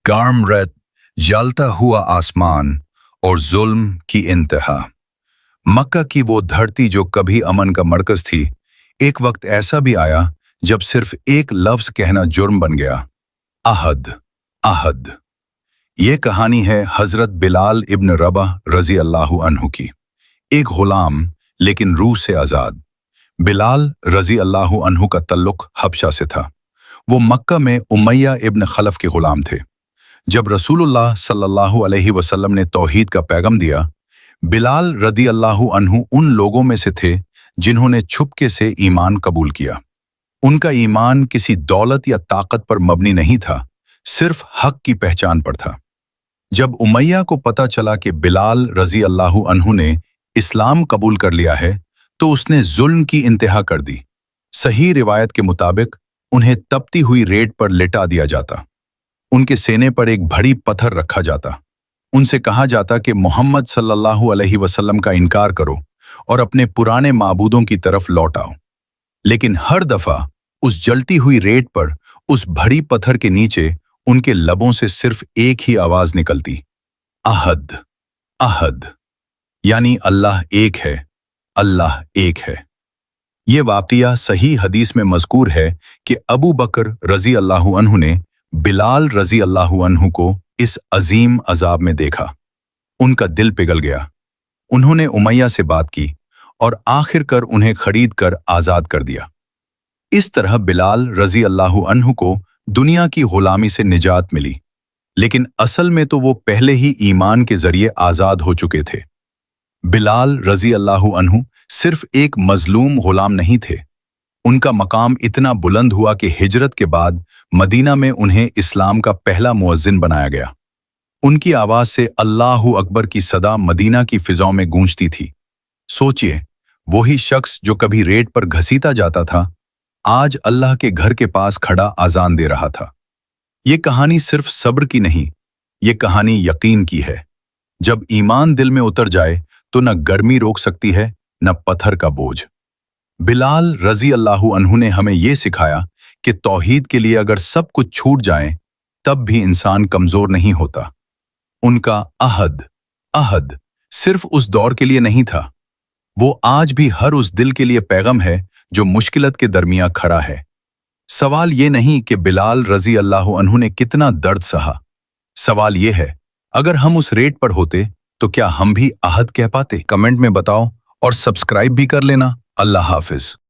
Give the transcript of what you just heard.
गर्म रेत, जलता हुआ आसमान और जुल्म की इंतहा। मक्का की वो धरती जो कभी अमन का मरकज थी, एक वक्त ऐसा भी आया जब सिर्फ एक लफ्ज कहना जुर्म बन गया, अहद। अहद। ये कहानी है हजरत बिलाल इब्न रबाह रजी अल्लाहु अन्हु की। एक गुलाम लेकिन रूह से आजाद। बिलाल रजी अल्लाहु अन्हु का तल्लुक हबशा से था। वो मक्का में उमैया इब्न खलफ के गुलाम थे। जब रसूलुल्लाह सल्लल्लाहु अलैहि वसल्लम ने तौहीद का पैगाम दिया, बिलाल रदी अल्लाहु अन्हु उन लोगों में से थे जिन्होंने छुपके से ईमान कबूल किया। उनका ईमान किसी दौलत या ताकत पर मबनी नहीं था, सिर्फ हक की पहचान पर था। जब उमैया को पता चला कि बिलाल रजी अल्लाहु अन्हु ने इस्लाम कबूल कर लिया है, तो उसने जुल्म की इंतहा कर दी। सही रिवायत के मुताबिक उन्हें तपती हुई रेत पर लिटा दिया जाता। उनके सीने पर एक भारी पत्थर रखा जाता। उनसे कहा जाता कि मोहम्मद सल्लल्लाहु अलैहि वसल्लम का इनकार करो और अपने पुराने माबूदों की तरफ लौट आओ। लेकिन हर दफा उस जलती हुई रेत पर, उस भारी पत्थर के नीचे उनके लबों से सिर्फ एक ही आवाज निकलती, अहद। अहद यानी अल्लाह एक है, अल्लाह एक है। ये वाक़िया सही हदीस में मज़कूर है कि अबू बकर रजी अल्लाहु अन्हु ने बिलाल रजी अल्लाहु अन्हु को इस अजीम अजाब में देखा। उनका दिल पिघल गया। उन्होंने उमैया से बात की और आखिरकार उन्हें खरीद कर आज़ाद कर दिया। इस तरह बिलाल रजी अल्लाहु अन्हु को दुनिया की गुलामी से निजात मिली, लेकिन असल में तो वो पहले ही ईमान के जरिए आज़ाद हो चुके थे। बिलाल रजी अल्लाहु अन्हु सिर्फ एक मजलूम गुलाम नहीं थे। उनका मकाम इतना बुलंद हुआ कि हिजरत के बाद मदीना में उन्हें इस्लाम का पहला मुअज्जिन बनाया गया। उनकी आवाज से अल्लाहु अकबर की सदा मदीना की फिजाओं में गूंजती थी। सोचिए, वही शख्स जो कभी रेत पर घसीटा जाता था, आज अल्लाह के घर के पास खड़ा आजान दे रहा था। ये कहानी सिर्फ सब्र की नहीं, ये कहानी यकीन की है। जब ईमान दिल में उतर जाए तो न गर्मी रोक सकती है, न पत्थर का बोझ। बिलाल रजी अल्लाहु अन्हु ने हमें यह सिखाया कि तौहीद के लिए अगर सब कुछ छूट जाए तब भी इंसान कमजोर नहीं होता। उनका अहद, अहद सिर्फ उस दौर के लिए नहीं था, वो आज भी हर उस दिल के लिए पैगाम है जो मुश्किलत के दरमियान खड़ा है। सवाल ये नहीं कि बिलाल रजी अल्लाहु अन्हु ने कितना दर्द सहा, सवाल ये है, अगर हम उस रेत पर होते तो क्या हम भी अहद कह पाते? कमेंट में बताओ और सब्सक्राइब भी कर लेना। अल्लाह हाफिज।